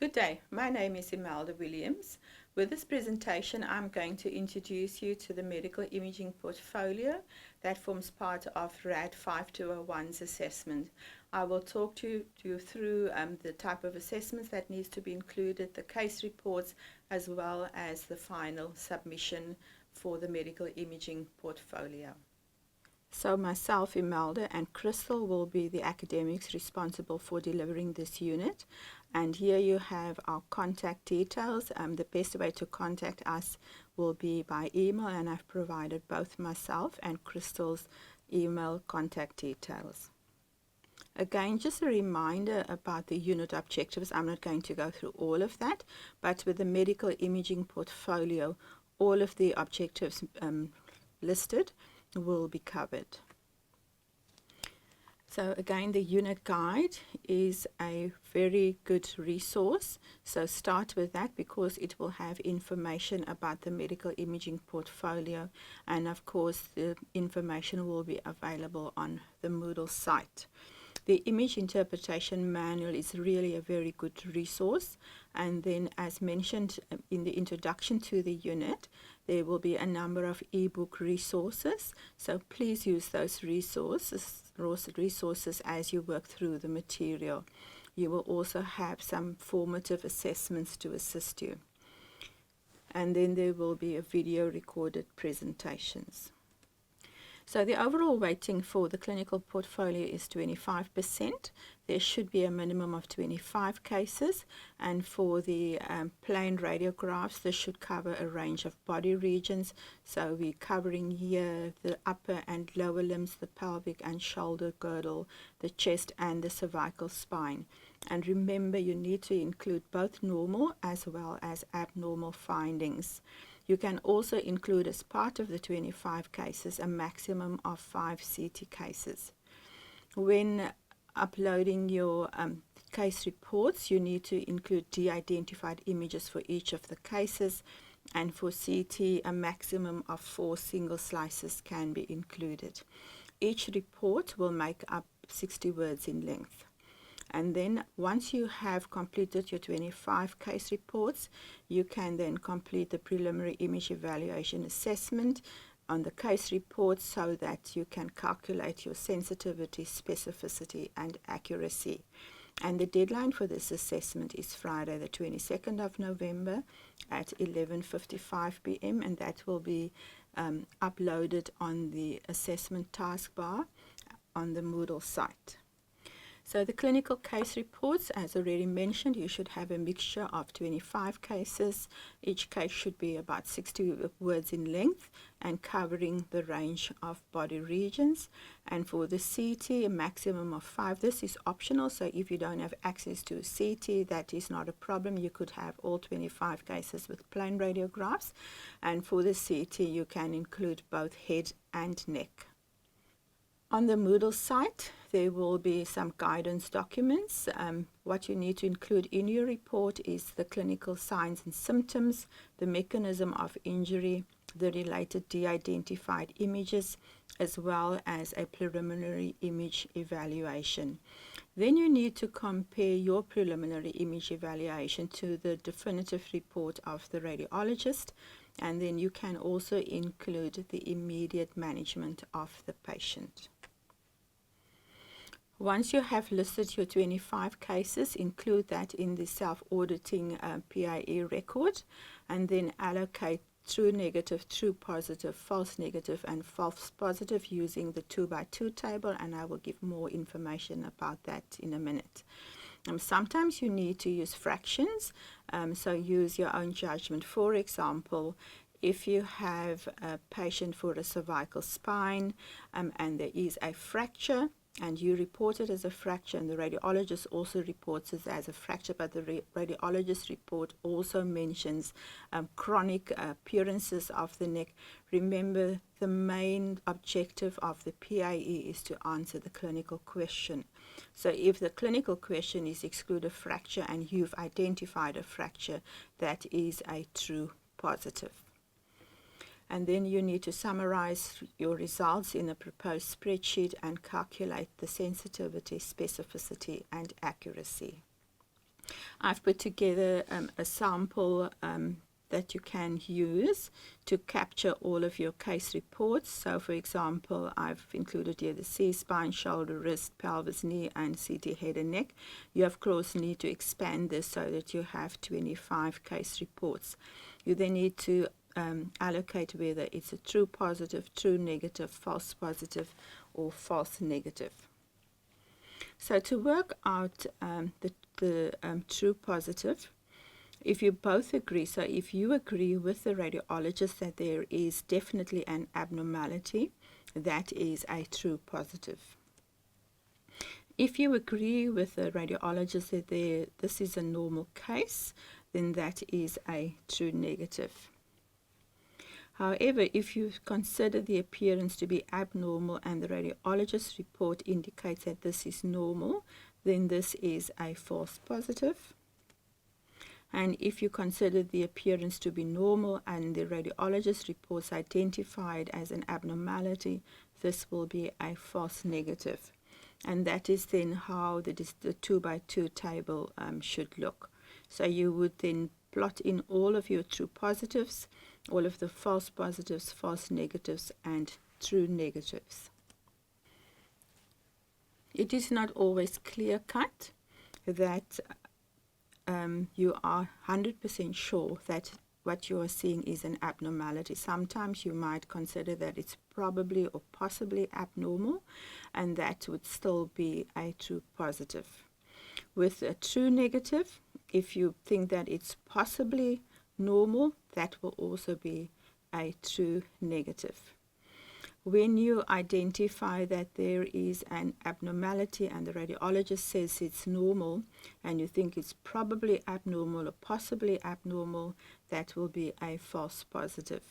Good day, my name is Imelda Williams. With this presentation, I'm going to introduce you to the medical imaging portfolio that forms part of RAD 5201's assessment. I will talk to you through the type of assessments that needs to be included, the case reports, as well as the final submission for the medical imaging portfolio. So myself, Imelda, and Crystal will be the academics responsible for delivering this unit. And here you have our contact details. The best way to contact us will be by email, and I've provided both myself and Crystal's email contact details. Again, just a reminder about the unit objectives. I'm not going to go through all of that, but with the medical imaging portfolio, all of the objectives listed will be covered. So again, the unit guide is a very good resource. So start with that because it will have information about the medical imaging portfolio, and of course the information will be available on the Moodle site. The image interpretation manual is really a very good resource, and then as mentioned in the introduction to the unit, there will be a number of ebook resources, so please use those resources as you work through the material. You will also have some formative assessments to assist you, and then there will be a video recorded presentations. So the overall weighting for the clinical portfolio is 25%. There should be a minimum of 25 cases, and for the plain radiographs, this should cover a range of body regions. So we're covering here the upper and lower limbs, the pelvic and shoulder girdle, the chest and the cervical spine. And remember, you need to include both normal as well as abnormal findings. You can also include as part of the 25 cases a maximum of 5 CT cases. When uploading your case reports, you need to include de-identified images for each of the cases, and for CT a maximum of 4 single slices can be included. Each report will make up 60 words in length. And then once you have completed your 25 case reports, you can then complete the preliminary image evaluation assessment on the case reports so that you can calculate your sensitivity, specificity, and accuracy. And the deadline for this assessment is Friday the 22nd of November at 11:55 p.m. and that will be uploaded on the assessment taskbar on the Moodle site. So the clinical case reports, as already mentioned, you should have a mixture of 25 cases. Each case should be about 60 words in length and covering the range of body regions. And for the CT, a maximum of 5. This is optional, so if you don't have access to a CT, that is not a problem. You could have all 25 cases with plain radiographs. And for the CT, you can include both head and neck. On the Moodle site, there will be some guidance documents. What you need to include in your report is the clinical signs and symptoms, the mechanism of injury, the related de-identified images, as well as a preliminary image evaluation. Then you need to compare your preliminary image evaluation to the definitive report of the radiologist, and then you can also include the immediate management of the patient. Once you have listed your 25 cases, include that in the self-auditing PIE record, and then allocate true negative, true positive, false negative, and false positive using the 2x2 table, and I will give more information about that in a minute. Sometimes you need to use fractions, so use your own judgment. For example, if you have a patient for a cervical spine and there is a fracture, and you report it as a fracture, and the radiologist also reports it as a fracture, but the radiologist report also mentions chronic appearances of the neck. Remember, the main objective of the PIE is to answer the clinical question. So if the clinical question is exclude a fracture and you've identified a fracture, that is a true positive. And then you need to summarize your results in a proposed spreadsheet and calculate the sensitivity, specificity, and accuracy. I've put together a sample that you can use to capture all of your case reports. So for example, I've included here the C-spine, shoulder, wrist, pelvis, knee, and CT head and neck. You of course need to expand this so that you have 25 case reports. You then need to allocate whether it's a true positive, true negative, false positive, or false negative. So to work out the true positive, if you both agree, so if you agree with the radiologist that there is definitely an abnormality, that is a true positive. If you agree with the radiologist that this is a normal case, then that is a true negative. However, if you consider the appearance to be abnormal and the radiologist's report indicates that this is normal, then this is a false positive. And if you consider the appearance to be normal and the radiologist's reports identified as an abnormality, this will be a false negative. And that is then how the 2x2 table should look. So you would then plot in all of your true positives, all of the false positives, false negatives, and true negatives. It is not always clear-cut that you are 100% sure that what you are seeing is an abnormality. Sometimes you might consider that it's probably or possibly abnormal, and that would still be a true positive. With a true negative, if you think that it's possibly normal, that will also be a true negative. When you identify that there is an abnormality and the radiologist says it's normal and you think it's probably abnormal or possibly abnormal, that will be a false positive.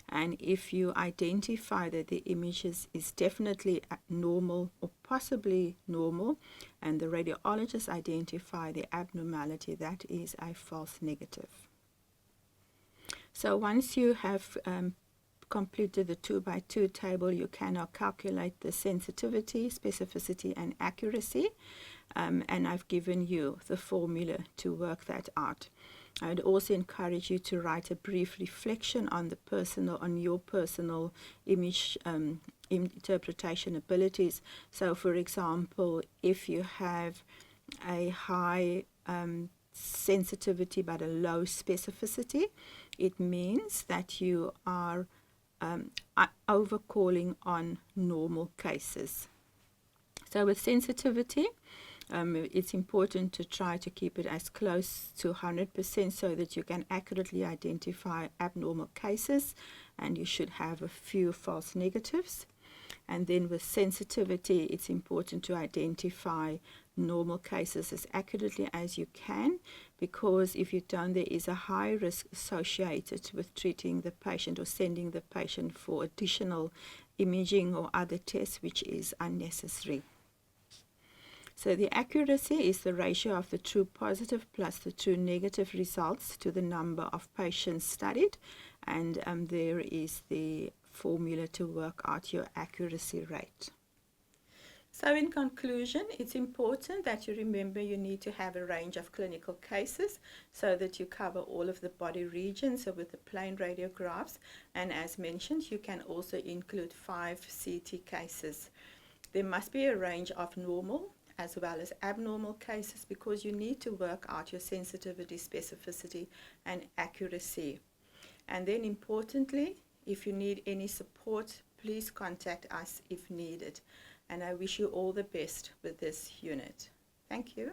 And if you identify that the image is definitely normal or possibly normal and the radiologist identify the abnormality, that is a false negative. So once you have completed the 2x2 table, you can now calculate the sensitivity, specificity, and accuracy. And I've given you the formula to work that out. I would also encourage you to write a brief reflection on your personal image interpretation abilities. So, for example, if you have a high sensitivity but a low specificity, it means that you are overcalling on normal cases. So with sensitivity, it's important to try to keep it as close to 100% so that you can accurately identify abnormal cases, and you should have a few false negatives. And then with sensitivity, it's important to identify normal cases as accurately as you can, because if you don't, there is a high risk associated with treating the patient or sending the patient for additional imaging or other tests, which is unnecessary. So the accuracy is the ratio of the true positive plus the true negative results to the number of patients studied, and there is the formula to work out your accuracy rate. So in conclusion, it's important that you remember you need to have a range of clinical cases so that you cover all of the body regions with the plain radiographs, and as mentioned, you can also include 5 CT cases. There must be a range of normal as well as abnormal cases because you need to work out your sensitivity, specificity, and accuracy. And then importantly, if you need any support, please contact us if needed. And I wish you all the best with this unit. Thank you.